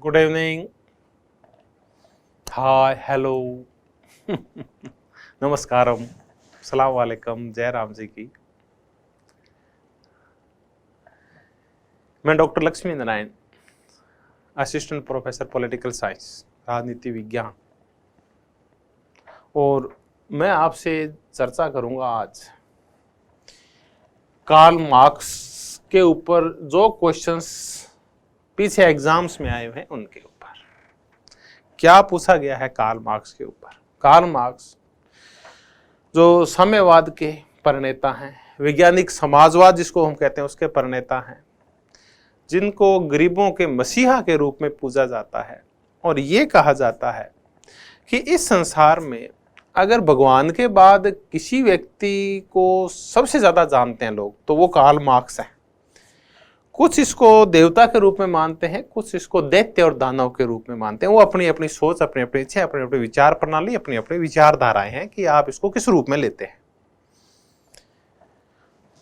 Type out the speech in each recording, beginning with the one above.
Good evening, हाय, hello, नमस्कारम, सलाम वालेकुम, जय राम जी की। मैं doctor Lakshmi Narayan, assistant professor political science, राजनीति विज्ञान, और मैं आपसे चर्चा करूंगा आज कार्ल मार्क्स के ऊपर जो क्वेश्चंस पीछे एग्जाम्स में आए हुए हैं उनके ऊपर। क्या पूछा गया है कार्ल मार्क्स के ऊपर? कार्ल मार्क्स जो साम्यवाद के प्रणेता हैं, वैज्ञानिक समाजवाद जिसको हम कहते हैं उसके प्रणेता हैं, जिनको गरीबों के मसीहा के रूप में पूजा जाता है, और ये कहा जाता है कि इस संसार में अगर भगवान के बाद किसी व्यक्ति को सबसे ज्यादा जानते हैं लोग तो वो कार्ल मार्क्स है। कुछ इसको देवता के रूप में मानते हैं, कुछ इसको दैत्य और दानव के रूप में मानते हैं। वो अपनी अपनी सोच, अपनी अपनी इच्छा, अपनी अपनी विचार प्रणाली, अपनी अपनी विचारधाराएं हैं कि आप इसको किस रूप में लेते हैं।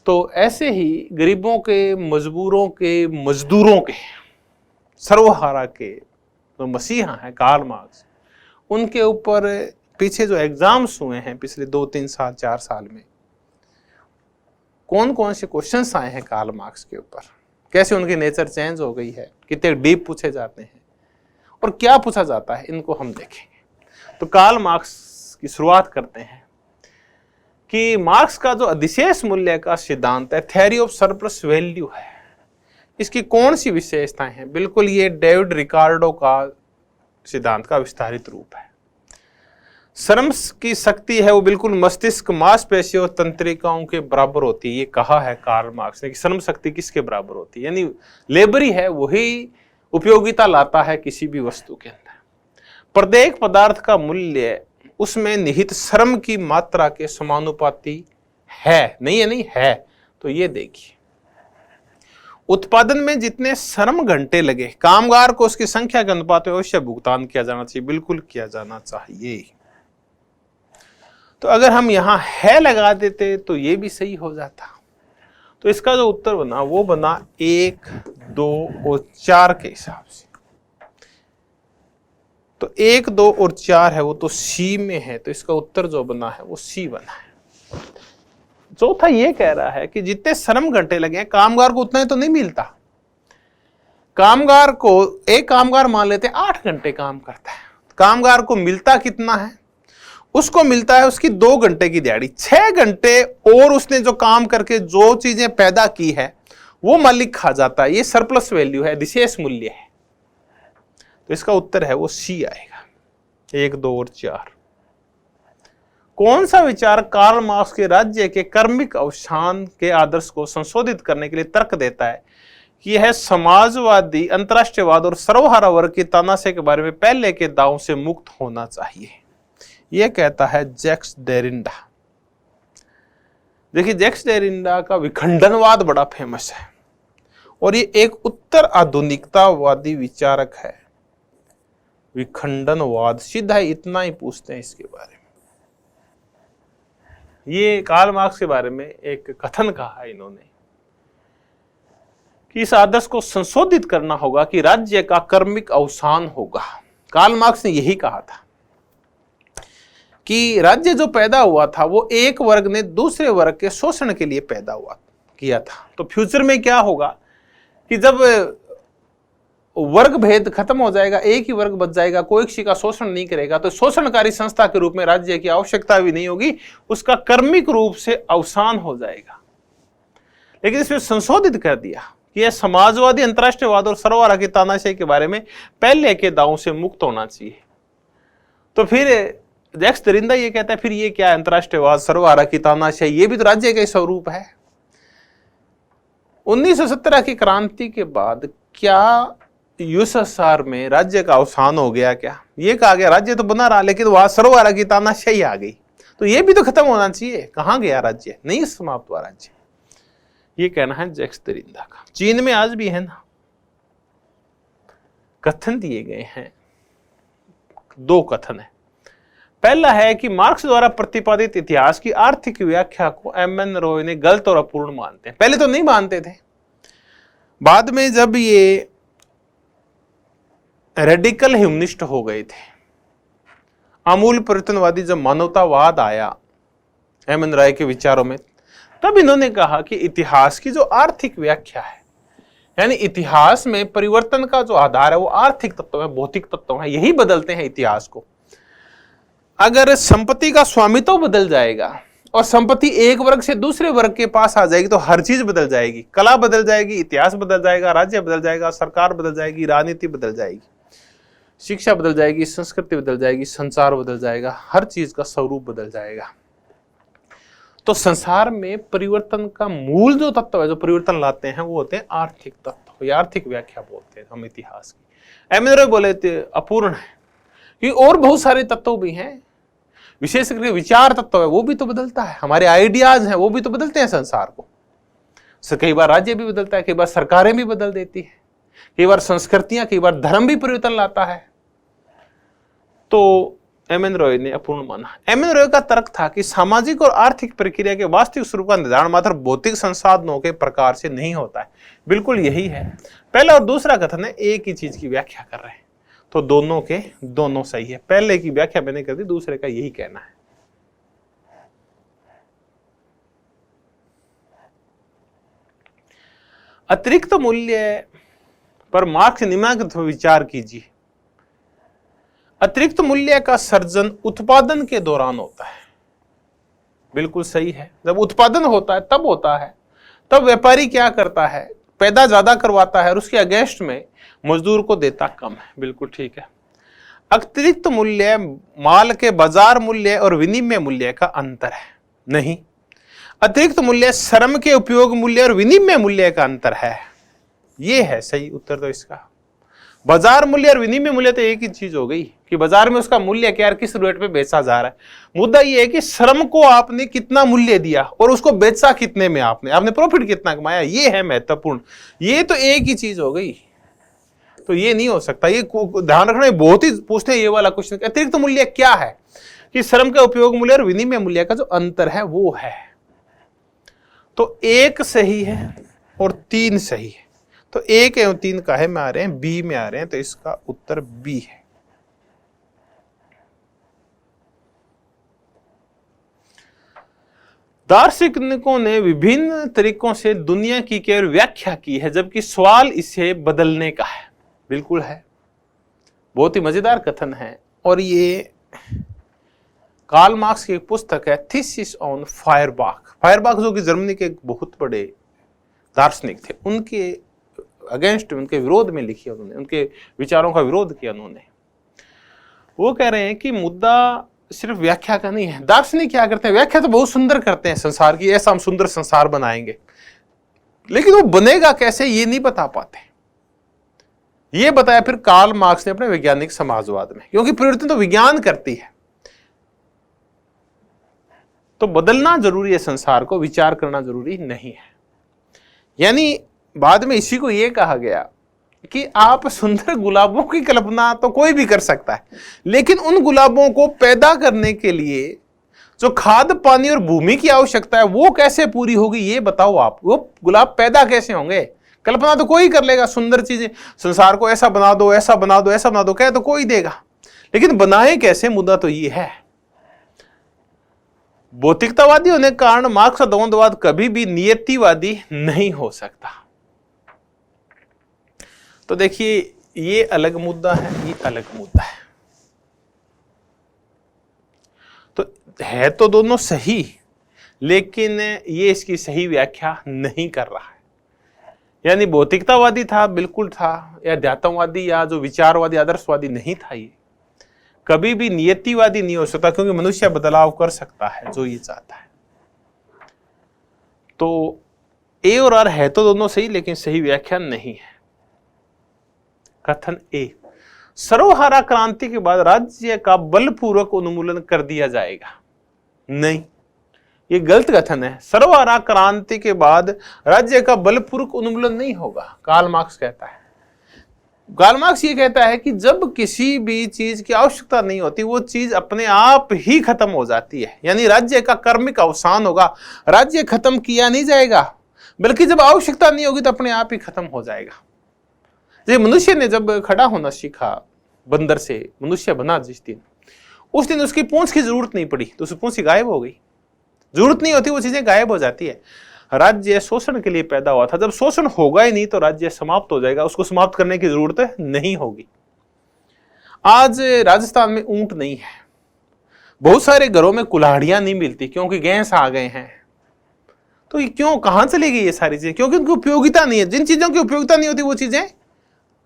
तो ऐसे ही गरीबों के, मजबूरों के, मजदूरों के, सर्वहारा के जो मसीहा हैं कार्ल मार्क्स, उनके ऊपर पीछे जो एग्जाम्स हुए हैं पिछले 2-3 साल 4 साल में, कौन कौन से क्वेश्चंस आए हैं कार्ल मार्क्स के ऊपर, कैसे उनकी नेचर चेंज हो गई है, कितने डीप पूछे जाते हैं और क्या पूछा जाता है, इनको हम देखेंगे। तो कार्ल मार्क्स की शुरुआत करते हैं कि मार्क्स का जो अधिशेष मूल्य का सिद्धांत है, थ्योरी ऑफ सरप्लस वैल्यू है, इसकी कौन सी विशेषताएं हैं? बिल्कुल ये डेविड रिकार्डो का सिद्धांत का विस्तारित रूप है। श्रम की शक्ति है वो बिल्कुल मस्तिष्क, मांसपेशियों और तंत्रिकाओं के बराबर होती है। ये कहा है कार्ल मार्क्स ने कि श्रम शक्ति किसके बराबर होती है, यानी लेबरी है वही उपयोगिता लाता है किसी भी वस्तु के अंदर। प्रत्येक पदार्थ का मूल्य उसमें निहित श्रम की मात्रा के समानुपाती है, नहीं है, नहीं है। तो ये देखिए, उत्पादन में जितने श्रम घंटे लगे, कामगार को उसकी संख्या के अनुपात में अवश्य भुगतान किया जाना चाहिए, बिल्कुल किया जाना चाहिए। तो अगर हम यहां है लगा देते तो ये भी सही हो जाता। तो इसका जो उत्तर बना वो बना 1, 2 और 4 के हिसाब से। तो 1, 2 और 4 है वो तो सी में है, तो इसका उत्तर जो बना है वो सी बना है। चौथा ये कह रहा है कि जितने श्रम घंटे लगे हैं कामगार को उतना ही तो नहीं मिलता। कामगार को, एक कामगार मान लेते 8 घंटे काम करता है, कामगार को मिलता कितना है? उसको मिलता है उसकी 2 घंटे की दिहाड़ी। 6 घंटे और उसने जो काम करके जो चीजें पैदा की है वो मालिक खा जाता है। ये सरप्लस वैल्यू है, विशेष मूल्य है। तो इसका उत्तर है वो सी आएगा, 1, 2 और 4। कौन सा विचार कार्ल मार्क्स के राज्य के कर्मिक अवसान के आदर्श को संशोधित करने के लिए तर्क देता है कि यह समाजवादी, अंतरराष्ट्रीयवाद और सर्वहारा वर्ग की तानाशाही के बारे में पहले के दावों से मुक्त होना चाहिए? यह कहता है जैक्स डेरिडा। देखिए, जैक्स डेरिडा का विखंडनवाद बड़ा फेमस है और ये एक उत्तर आधुनिकतावादी विचारक है। विखंडनवाद सीधा इतना ही पूछते हैं इसके बारे में। ये कार्ल मार्क्स के बारे में एक कथन कहा है इन्होंने कि इस आदर्श को संशोधित करना होगा कि राज्य का कर्मिक अवसान होगा। कार्ल मार्क्स ने यही कहा था कि राज्य जो पैदा हुआ था वो एक वर्ग ने दूसरे वर्ग के शोषण के लिए पैदा हुआ किया था। तो फ्यूचर में क्या होगा कि जब वर्ग भेद खत्म हो जाएगा, एक ही वर्ग बच जाएगा, कोई किसी का शोषण नहीं करेगा, तो शोषणकारी संस्था के रूप में राज्य की आवश्यकता भी नहीं होगी, उसका कर्मिक रूप से अवसान हो जाएगा। लेकिन इसमें संशोधित कर दिया कि यह समाजवादी, अंतरराष्ट्रीयवाद और सर्वहारा की तानाशाही के बारे में पहले के दावों से मुक्त होना चाहिए। तो फिर जैक्स डेरिडा ये कहता है फिर ये क्या है, अंतरराष्ट्रीयवाद, सर्वहारा की तानाशाही, ये भी तो राज्य का स्वरूप है। 1917 की क्रांति के बाद क्या यूएसएसआर में राज्य का अवसान हो गया? क्या ये कहा गया राज्य तो बना रहा लेकिन वहां सर्वहारा की तानाशाही आ गई, तो ये भी तो खत्म होना चाहिए। कहां गया राज्य? नहीं समाप्त हुआ राज्य। ये कहना है जैक्स डेरिडा का। चीन में आज भी है ना, कथन दिए गए हैं, 2 कथन है। पहला है कि मार्क्स द्वारा प्रतिपादित इतिहास की आर्थिक व्याख्या को एम.एन. रॉय ने गलत और अपूर्ण मानते हैं। पहले तो नहीं मानते थे, बाद में जब ये रेडिकल ह्यूमनिस्ट हो गए थे। आमूल परिवर्तनवादी जब मानवतावाद आया एम.एन. रॉय के विचारों में, तब इन्होंने कहा कि इतिहास की जो आर्थिक व्याख्या है, यानी इतिहास में परिवर्तन का जो आधार है वो आर्थिक तत्व है, भौतिक तत्व है, यही बदलते हैं इतिहास को। अगर संपत्ति का स्वामित्व बदल जाएगा और संपत्ति एक वर्ग से दूसरे वर्ग के पास आ जाएगी तो हर चीज बदल जाएगी, कला बदल जाएगी, इतिहास बदल जाएगा, राज्य बदल जाएगा, सरकार बदल जाएगी, राजनीति बदल जाएगी, शिक्षा बदल जाएगी, संस्कृति बदल जाएगी, संचार बदल जाएगा, हर चीज का स्वरूप बदल जाएगा। तो संसार में परिवर्तन का मूल जो तत्व है, जो परिवर्तन लाते हैं, वो होते हैं आर्थिक तत्व या आर्थिक व्याख्या बोलते हैं हम इतिहास की। एम.एन. रॉय बोले थे अपूर्ण है, क्योंकि और बहुत सारे तत्व भी हैं, विशेष करके विचार तत्व है वो भी तो बदलता है, हमारे आइडियाज हैं वो भी तो बदलते हैं संसार को। कई बार राज्य भी बदलता है, कई बार सरकारें भी बदल देती है, कई बार संस्कृतियां, कई बार धर्म भी परिवर्तन लाता है। तो एम.एन. रॉय ने अपूर्ण माना। एम.एन. रॉय का तर्क था कि सामाजिक और आर्थिक प्रक्रिया के वास्तविक स्वरूप का निर्धारण मात्र भौतिक संसाधनों के प्रकार से नहीं होता है। बिल्कुल यही है। पहला और दूसरा कथन है एक ही चीज की व्याख्या कर रहे हैं, तो दोनों के दोनों सही है। पहले की व्याख्या मैंने कर दी, दूसरे का यही कहना है। अतिरिक्त मूल्य पर मार्क्स निम्नलिखित विचार कीजिए। अतिरिक्त मूल्य का सर्जन उत्पादन के दौरान होता है। बिल्कुल सही है। जब उत्पादन होता है तब होता है, तब व्यापारी क्या करता है, पैदा ज्यादा करवाता है और उसके अगेंस्ट में मजदूर को देता कम है। बिल्कुल ठीक है। अतिरिक्त मूल्य माल के बाजार मूल्य और विनिमय मूल्य का अंतर है। नहीं, अतिरिक्त मूल्य श्रम के उपयोग मूल्य और विनिमय मूल्य का अंतर है। यह है सही उत्तर तो इसका। बाजार मूल्य और विनिमय मूल्य तो एक ही चीज हो गई कि बाजार में उसका मूल्य क्या है, किस रेट पे बेचा जा रहा है। मुद्दा यह है कि श्रम को आपने कितना मूल्य दिया और उसको बेचा कितने में, आपने प्रॉफिट कितना कमाया, ये है महत्वपूर्ण। ये तो एक ही चीज हो गई, तो ये नहीं हो सकता। ये ध्यान रखना, बहुत ही पूछते हैं ये वाला क्वेश्चन, अतिरिक्त मूल्य क्या है, कि श्रम का उपयोग मूल्य और विनिमय मूल्य का जो अंतर है वो है। तो एक सही है और तीन सही है। तो एक एवं तीन काहे में आ रहे हैं, बी में आ रहे हैं, तो इसका उत्तर बी है। दार्शनिकों ने विभिन्न तरीकों से दुनिया की केवल व्याख्या की है, जबकि सवाल इसे बदलने का है। बिल्कुल है, बहुत ही मजेदार कथन है। और ये कार्ल मार्क्स की एक पुस्तक है, थीसिस ऑन फायरबाख। फायरबाख जो कि जर्मनी के एक बहुत बड़े दार्शनिक थे, उनके अगेंस्ट, उनके विरोध में लिखी उन्होंने, उनके विचारों का विरोध किया उन्होंने। वो कह रहे हैं कि मुद्दा सिर्फ व्याख्या का नहीं है। दार्शनिक क्या करते हैं, व्याख्या तो बहुत सुंदर करते हैं संसार की, ऐसा हम सुंदर संसार बनाएंगे, लेकिन वो बनेगा कैसे ये नहीं बता पाते। ये बताया फिर कार्ल मार्क्स ने अपने वैज्ञानिक समाजवाद में, क्योंकि परिवर्तन तो विज्ञान करती है, तो बदलना जरूरी है संसार को, विचार करना जरूरी नहीं है। यानी बाद में इसी को यह कहा गया कि आप सुंदर गुलाबों की कल्पना तो कोई भी कर सकता है, लेकिन उन गुलाबों को पैदा करने के लिए जो खाद, पानी और भूमि की आवश्यकता है वो कैसे पूरी होगी, ये बताओ आप। वो गुलाब पैदा कैसे होंगे? कल्पना तो कोई कर लेगा, सुंदर चीजें, संसार को ऐसा बना दो, ऐसा बना दो, ऐसा बना दो, कहे तो कोई देगा, लेकिन बनाए कैसे, मुद्दा तो ये है। भौतिकतावादी होने के कारण मार्क्स का द्वंद्ववाद कभी भी नियतिवादी नहीं हो सकता। तो देखिए, ये अलग मुद्दा है, ये अलग मुद्दा है। तो है तो दोनों सही, लेकिन ये इसकी सही व्याख्या नहीं कर रहा है। यानी भौतिकतावादी था, बिल्कुल था, या अध्यात्मवादी या जो विचारवादी, आदर्शवादी नहीं था, ये कभी भी नियतिवादी नहीं हो सकता, क्योंकि मनुष्य बदलाव कर सकता है जो ये चाहता है। तो ए और आर है तो दोनों सही, लेकिन सही व्याख्या नहीं है। कथन ए, सर्वहारा क्रांति के बाद राज्य का बलपूर्वक उन्मूलन कर दिया जाएगा। नहीं, ये गलत कथन है। सर्वहारा क्रांति के बाद राज्य का बलपूर्वक उन्मूलन नहीं होगा, कार्ल मार्क्स कहता है। कार्ल मार्क्स ये कहता है कि जब किसी भी चीज की आवश्यकता नहीं होती, वो चीज अपने आप ही खत्म हो जाती है। यानी राज्य का कर्मिक अवसान होगा, राज्य खत्म किया नहीं जाएगा, बल्कि जब आवश्यकता नहीं होगी तो अपने आप ही खत्म हो जाएगा। ये मनुष्य ने जब खड़ा होना सीखा, बंदर से मनुष्य बना जिस दिन, उस दिन उसकी पूंछ की जरूरत नहीं पड़ी, तो उसकी पूंछ गायब हो गई। जरूरत नहीं होती, वो चीजें गायब हो जाती है। राज्य शोषण के लिए पैदा हुआ था, जब शोषण होगा ही नहीं तो राज्य समाप्त हो जाएगा, उसको समाप्त करने की जरूरत नहीं होगी। आज राजस्थान में ऊंट नहीं है, बहुत सारे घरों में कुल्हाड़ियां नहीं मिलती क्योंकि गैस आ गए हैं। तो ये क्यों, कहां चली गई ये सारी चीजें? क्योंकि उनकी उपयोगिता नहीं है। जिन चीजों की उपयोगिता नहीं होती वो चीजें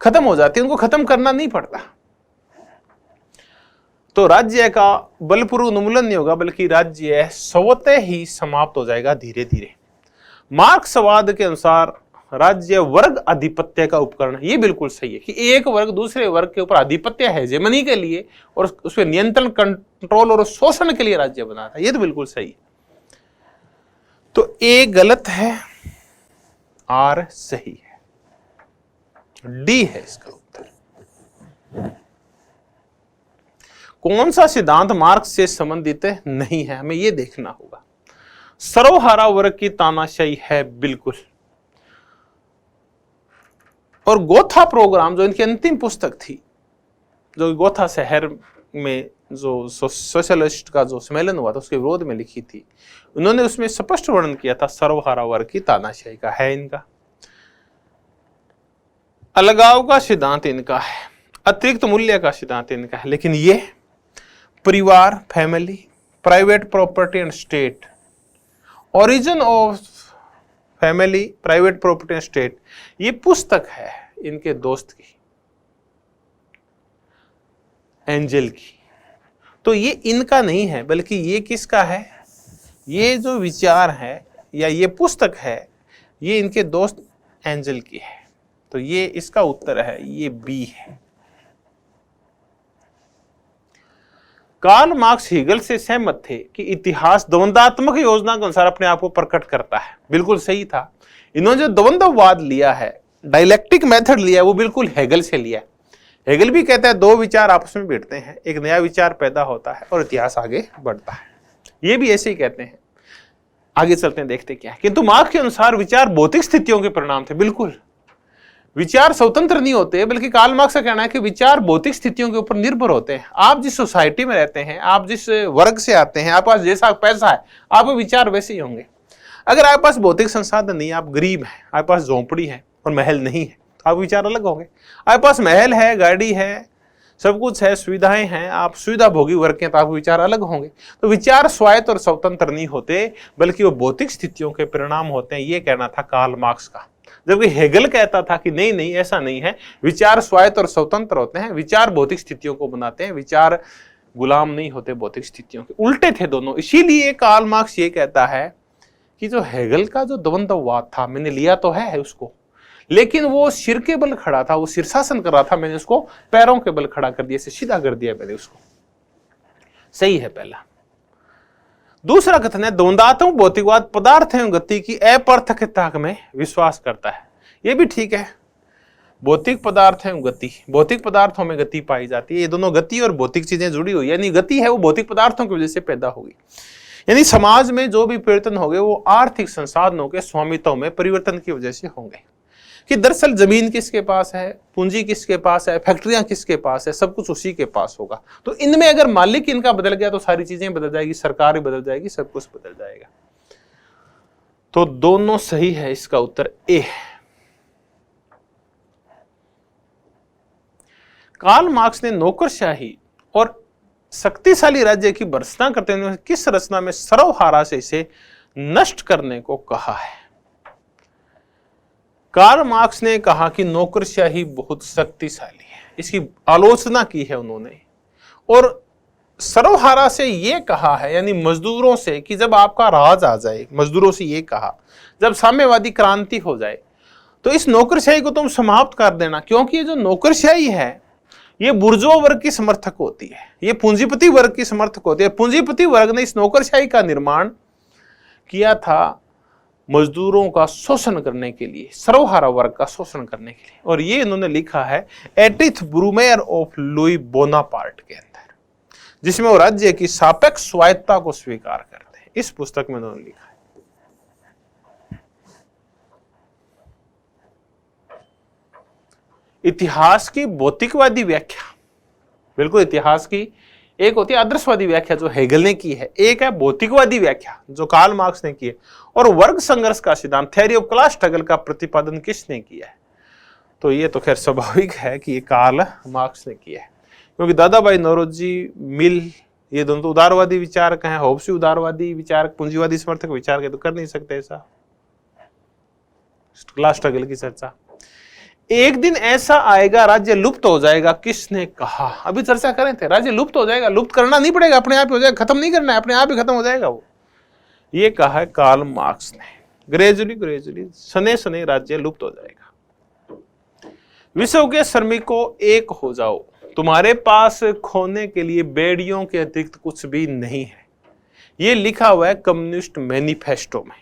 खत्म हो जाती है, उनको खत्म करना नहीं पड़ता। तो राज्य का बलपूर्वक उन्मूलन नहीं होगा, बल्कि राज्य स्वतः ही समाप्त हो जाएगा धीरे धीरे। मार्क्सवाद के अनुसार राज्य वर्ग आधिपत्य का उपकरण है। ये बिल्कुल सही है कि एक वर्ग दूसरे वर्ग के ऊपर आधिपत्य है, हेजेमनी के लिए और उस पर नियंत्रण, कंट्रोल और शोषण के लिए राज्य बना था। ये तो बिल्कुल सही है। तो ए गलत है, आर सही है, डी है इसका उत्तर। कौन सा सिद्धांत मार्क्स से संबंधित नहीं है, हमें यह देखना होगा। सर्वहारा वर्ग की तानाशाही है, बिल्कुल। और गोथा प्रोग्राम, जो इनकी अंतिम पुस्तक थी, जो गोथा शहर में जो सोशलिस्ट का जो सम्मेलन हुआ था उसके विरोध में लिखी थी, उन्होंने उसमें स्पष्ट वर्णन किया था सर्वहारा वर्ग की तानाशाही का है इनका। अलगाव का सिद्धांत इनका है, अतिरिक्त मूल्य का सिद्धांत इनका है। लेकिन ये परिवार, family, private property and state, origin of family, private property and state, ये पुस्तक है इनके दोस्त की, एंजल की। तो ये इनका नहीं है, बल्कि ये किसका है? ये जो विचार है या ये पुस्तक है, ये इनके दोस्त एंजल की है। तो ये इसका उत्तर है, ये बी है। कार्ल मार्क्स हीगल से सहमत थे कि इतिहास द्वंद्वात्मक योजना के अनुसार अपने आप को प्रकट करता है। बिल्कुल सही था। इन्होंने जो द्वंद्ववाद लिया है, डायलेक्टिक मेथड लिया है, वो बिल्कुल हेगल से लिया है। हेगल भी कहता है दो विचार आपस में भिड़ते हैं, एक नया विचार पैदा होता है और इतिहास आगे बढ़ता है। ये भी ऐसे ही कहते हैं। आगे चलते हैं, देखते क्या है। किंतु मार्क्स के अनुसार विचार भौतिक स्थितियों के परिणाम थे। बिल्कुल, विचार स्वतंत्र नहीं होते, बल्कि कार्ल मार्क्स का कहना है कि विचार भौतिक स्थितियों के ऊपर निर्भर होते हैं। आप जिस सोसाइटी में रहते हैं, आप जिस वर्ग से आते हैं, आपके पास जैसा पैसा है, आपके विचार वैसे ही होंगे। अगर आपके पास भौतिक संसाधन नहीं है, आप गरीब हैं, आपके पास झोंपड़ी है और महल नहीं है, तो आप विचार अलग होंगे। आपके पास महल है, गाड़ी है, सब कुछ है, सुविधाएं हैं, आप सुविधा भोगी वर्ग के, तो आपके विचार अलग होंगे। तो विचार स्वायत्त और स्वतंत्र नहीं होते, बल्कि वो भौतिक स्थितियों के परिणाम होते हैं। ये कहना था कार्ल मार्क्स का। जबकि हेगल कहता था कि नहीं नहीं, ऐसा नहीं है, विचार स्वायत्त और स्वतंत्र होते हैं, विचार भौतिक स्थितियों को बनाते हैं, विचार गुलाम नहीं होते भौतिक स्थितियों के। उल्टे थे दोनों। इसीलिए कार्ल मार्क्स ये कहता है कि जो हेगल का जो द्वंद्ववाद था, मैंने लिया तो है उसको, लेकिन वो सिर के बल खड़ा था, वो शीर्षासन कर रहा था, मैंने उसको पैरों के बल खड़ा कर दिया, सीधा कर दिया मैंने उसको। सही है पहला। दूसरा कथन है द्वंद्वात्मक भौतिकवाद पदार्थ एवं गति की अपर्थक्यता में विश्वास करता है। यह भी ठीक है। भौतिक पदार्थ एवं गति, भौतिक पदार्थों में गति पाई जाती है। ये दोनों, गति और भौतिक चीजें जुड़ी हुई, यानी गति है वो भौतिक पदार्थों की वजह से पैदा होगी। यानी समाज में जो भी परिवर्तन होंगे वो आर्थिक संसाधनों के स्वामित्व में परिवर्तन की वजह से होंगे। कि दरअसल जमीन किसके पास है, पूंजी किसके पास है, फैक्ट्रियां किसके पास है, सब कुछ उसी के पास होगा। तो इनमें अगर मालिक इनका बदल गया तो सारी चीजें बदल जाएगी, सरकार भी बदल जाएगी, सब कुछ बदल जाएगा। तो दोनों सही है, इसका उत्तर ए है। कार्ल मार्क्स ने नौकरशाही और शक्तिशाली राज्य की भर्त्सना करते हुए किस रचना में सर्वहारा से इसे नष्ट करने को कहा है? कार्ल मार्क्स ने कहा कि नौकरशाही बहुत शक्तिशाली है, इसकी आलोचना की है उन्होंने। और सर्वहारा से यह कहा है, यानी मजदूरों से, कि जब आपका राज आ जाए, मजदूरों से यह कहा, जब साम्यवादी क्रांति हो जाए तो इस नौकरशाही को तुम समाप्त कर देना। क्योंकि ये जो नौकरशाही है ये बुर्जुआ वर्ग की समर्थक होती है, ये पूंजीपति वर्ग की समर्थक होती है। पूंजीपति वर्ग ने इस नौकरशाही का निर्माण किया था मजदूरों का शोषण करने के लिए, सर्वहारा वर्ग का शोषण करने के लिए। और ये इन्होंने लिखा है एडिथ ब्रूमेर ऑफ लुई बोनापार्ट के अंदर, जिसमें वो राज्य की सापेक्ष स्वायत्तता को स्वीकार करते हैं। इस पुस्तक में उन्होंने लिखा है। इतिहास की भौतिकवादी व्याख्या बिल्कुल इतिहास की एक होती है आदर्शवादी व्याख्या जो हेगल ने की है, एक है भौतिकवादी व्याख्या जो कार्ल मार्क्स ने की है, और वर्ग संघर्ष का सिद्धांत थ्योरी ऑफ क्लास स्ट्रगल का प्रतिपादन किसने किया है? तो ये तो खैर स्वाभाविक है कि ये कार्ल मार्क्स ने किया है, क्योंकि दादाभाई नौरोजी, मिल, ये दोनों तो उदारवादी विचारक हैं। होब्स उदारवादी विचारक, पूंजीवादी समर्थक विचार के तो कर नहीं सकते ऐसा क्लास स्ट्रगल की चर्चा। एक दिन ऐसा आएगा राज्य लुप्त हो जाएगा, किसने कहा? अभी चर्चा करें थे, राज्य लुप्त हो जाएगा, लुप्त करना नहीं पड़ेगा, अपने आप हो जाएगा, खत्म नहीं करना है, अपने आप ही खत्म हो जाएगा वो। ये कहा है कार्ल मार्क्स ने। ग्रेजुअली सने सने राज्य लुप्त हो जाएगा। विश्व के श्रमिकों एक हो जाओ, तुम्हारे पास खोने के लिए बेड़ियों के अतिरिक्त कुछ भी नहीं है। ये लिखा हुआ है कम्युनिस्ट मैनिफेस्टो में।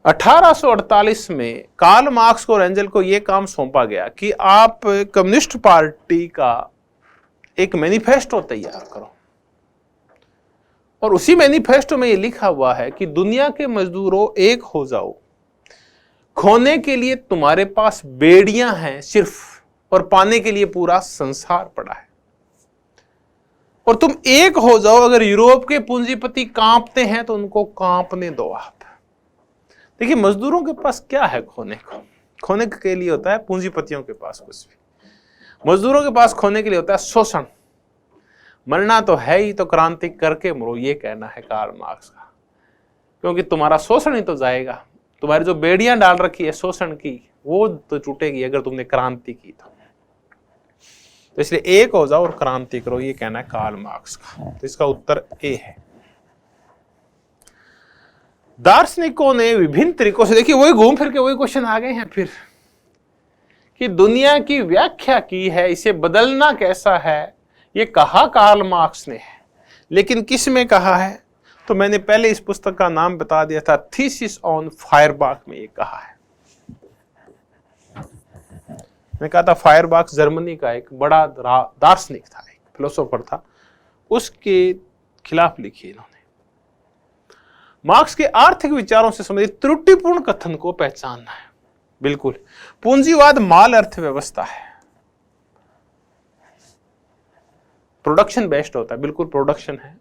1848 में कार्ल मार्क्स को और एंजल को यह काम सौंपा गया कि आप कम्युनिस्ट पार्टी का एक मैनिफेस्टो तैयार करो, और उसी मैनिफेस्टो में यह लिखा हुआ है कि दुनिया के मजदूरों एक हो जाओ, खोने के लिए तुम्हारे पास बेड़ियां हैं सिर्फ, और पाने के लिए पूरा संसार पड़ा है, और तुम एक हो जाओ। अगर यूरोप के पूंजीपति कांपते हैं तो उनको कांपने दो आप। देखिए मजदूरों के पास क्या है खोने को? खोने के लिए होता है पूंजीपतियों के पास कुछ भी। मजदूरों के पास खोने के लिए होता है शोषण। मरना तो है ही, तो क्रांति करके मरो, ये कहना है कार्ल मार्क्स का, क्योंकि तुम्हारा शोषण ही तो जाएगा। तुम्हारी जो बेड़ियां डाल रखी है शोषण की, वो तो टूटेगी अगर तुमने क्रांति की तो इसलिए एक हो जाओ और क्रांति करो, ये कहना है कार्ल मार्क्स का। तो इसका उत्तर ए है। दार्शनिकों ने विभिन्न तरीकों से, देखिए वही घूम फिर के वही क्वेश्चन आ गए हैं फिर, कि दुनिया की व्याख्या की है, इसे बदलना कैसा है, ये कहा कार्ल मार्क्स ने है, लेकिन किस में कहा है? तो मैंने पहले इस पुस्तक का नाम बता दिया था, थीसिस ऑन फायरबाख में ये कहा है। मैंने कहा था फायरबाख जर्मनी का एक बड़ा दार्शनिक था, एक फिलोसोफर था, उसके खिलाफ लिखी इन्होंने। मार्क्स के आर्थिक विचारों से संबंधित त्रुटिपूर्ण कथन को पहचानना है। बिल्कुल, पूंजीवाद माल अर्थव्यवस्था है, प्रोडक्शन बेस्ड होता है, बिल्कुल प्रोडक्शन है,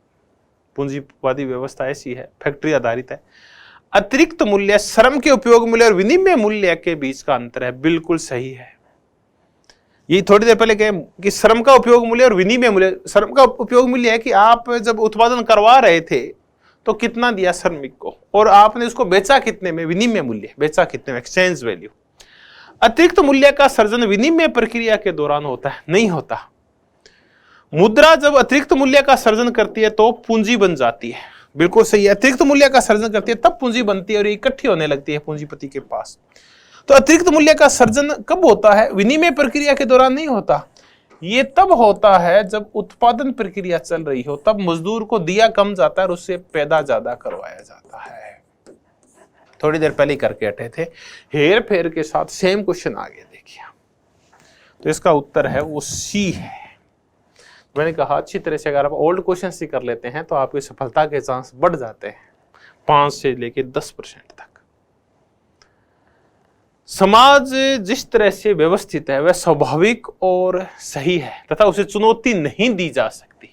पूंजीवादी व्यवस्था ऐसी है, फैक्ट्री आधारित है। अतिरिक्त मूल्य श्रम के उपयोग मूल्य और विनिमय मूल्य के बीच का अंतर है, बिल्कुल सही है। ये थोड़ी देर पहले कहे कि श्रम का उपयोग मूल्य और विनिमय मूल्य। श्रम का उपयोग मूल्य है कि आप जब उत्पादन करवा रहे थे तो कितना दिया श्रमिक को, और आपने उसको बेचा कितने में, विनिमय मूल्य, बेचा कितने में, एक्सचेंज वैल्यू। अतिरिक्त मूल्य का सर्जन विनिमय प्रक्रिया के दौरान होता है, नहीं होता। मुद्रा जब अतिरिक्त मूल्य का सर्जन करती है तो पूंजी बन जाती है, बिल्कुल सही है। अतिरिक्त मूल्य का सर्जन करती है तब पूंजी बनती है और इकट्ठी होने लगती है पूंजीपति के पास। तो अतिरिक्त मूल्य का सर्जन कब होता है? विनिमय प्रक्रिया के दौरान नहीं होता। ये तब होता है जब उत्पादन प्रक्रिया चल रही हो, तब मजदूर को दिया कम जाता है और उससे पैदा ज्यादा करवाया जाता है। थोड़ी देर पहले करके हटे थे, हेर फेर के साथ सेम क्वेश्चन आ गया, देखिए। तो इसका उत्तर है वो सी है। मैंने कहा अच्छी तरह से अगर आप ओल्ड क्वेश्चन ही कर लेते हैं तो आपकी सफलता के चांस बढ़ जाते हैं 5 से लेकर 10% तक। समाज जिस तरह से व्यवस्थित है वह स्वाभाविक और सही है तथा उसे चुनौती नहीं दी जा सकती।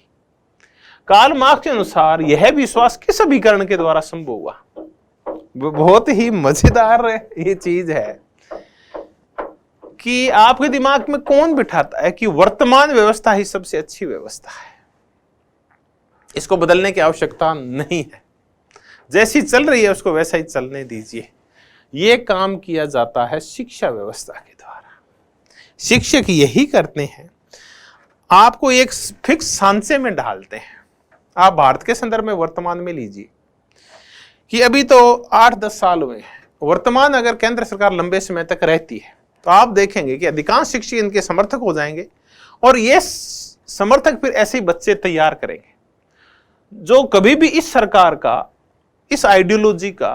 कार्ल मार्क्स के अनुसार यह विश्वास किस अभिकरण के द्वारा संभव हुआ? बहुत ही मजेदार ये चीज है कि आपके दिमाग में कौन बिठाता है कि वर्तमान व्यवस्था ही सबसे अच्छी व्यवस्था है, इसको बदलने की आवश्यकता नहीं है, जैसी चल रही है उसको वैसा ही चलने दीजिए। ये काम किया जाता है शिक्षा व्यवस्था के द्वारा। शिक्षक यही करते हैं, आपको एक फिक्स सांचे में डालते हैं। आप भारत के संदर्भ में वर्तमान में लीजिए कि अभी तो 8-10 साल हुए हैं, वर्तमान अगर केंद्र सरकार लंबे समय तक रहती है तो आप देखेंगे कि अधिकांश शिक्षक इनके समर्थक हो जाएंगे, और ये समर्थक फिर ऐसे ही बच्चे तैयार करेंगे जो कभी भी इस सरकार का, इस आइडियोलॉजी का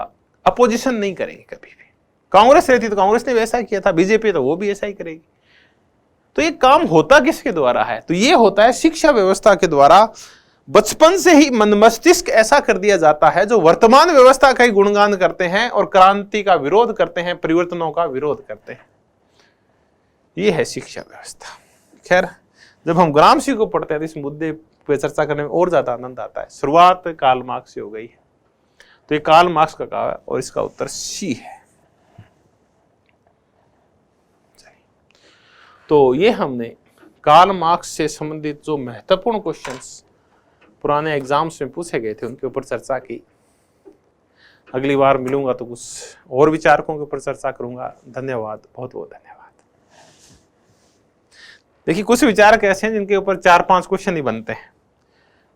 अपोजिशन नहीं करेंगे कभी भी। कांग्रेस रहती तो कांग्रेस ने वैसा किया था, बीजेपी तो वो भी ऐसा ही करेगी। तो ये काम होता किसके द्वारा है? तो ये होता है शिक्षा व्यवस्था के द्वारा। बचपन से ही मन मस्तिष्क ऐसा कर दिया जाता है जो वर्तमान व्यवस्था का ही गुणगान करते हैं और क्रांति का विरोध करते हैं, परिवर्तनों का विरोध करते हैं। ये है शिक्षा व्यवस्था। खैर जब हम ग्रामशी को पढ़ते हैं तो इस मुद्दे पे चर्चा करने में और ज्यादा आनंद आता है। शुरुआत कार्ल मार्क्स से हो गई है, तो ये कार्ल मार्क्स का कहा है और इसका उत्तर सी है। तो ये हमने कार्ल मार्क्स से संबंधित जो महत्वपूर्ण क्वेश्चंस पुराने एग्जाम्स में पूछे गए थे उनके ऊपर चर्चा की। अगली बार मिलूंगा तो कुछ और विचारकों के ऊपर चर्चा करूंगा। धन्यवाद, बहुत बहुत धन्यवाद। देखिए, कुछ विचारक ऐसे हैं जिनके ऊपर 4-5 क्वेश्चन ही बनते हैं,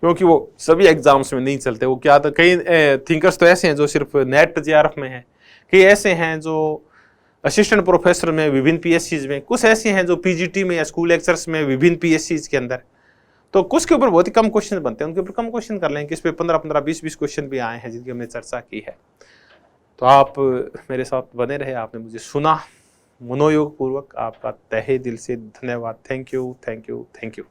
क्योंकि वो सभी एग्जाम्स में नहीं चलते। वो क्या, तो कई थिंकर्स तो ऐसे हैं जो सिर्फ नेट जेआरएफ में हैं, कई ऐसे हैं जो असिस्टेंट प्रोफेसर में विभिन्न पीएससीज में, कुछ ऐसे हैं जो पीजीटी में या स्कूल लेक्चर्स में विभिन्न पीएससीज के अंदर। तो कुछ के ऊपर बहुत ही कम क्वेश्चन बनते हैं, उनके ऊपर कम क्वेश्चन कर लेंगे। इस पे 15-15, 20-20 क्वेश्चन भी आए हैं जिनकी हमने चर्चा की है। तो आप मेरे साथ बने रहे, आपने मुझे सुना, मनोयोग पूर्वक आपका तहे दिल से धन्यवाद। Thank you, thank you, thank you.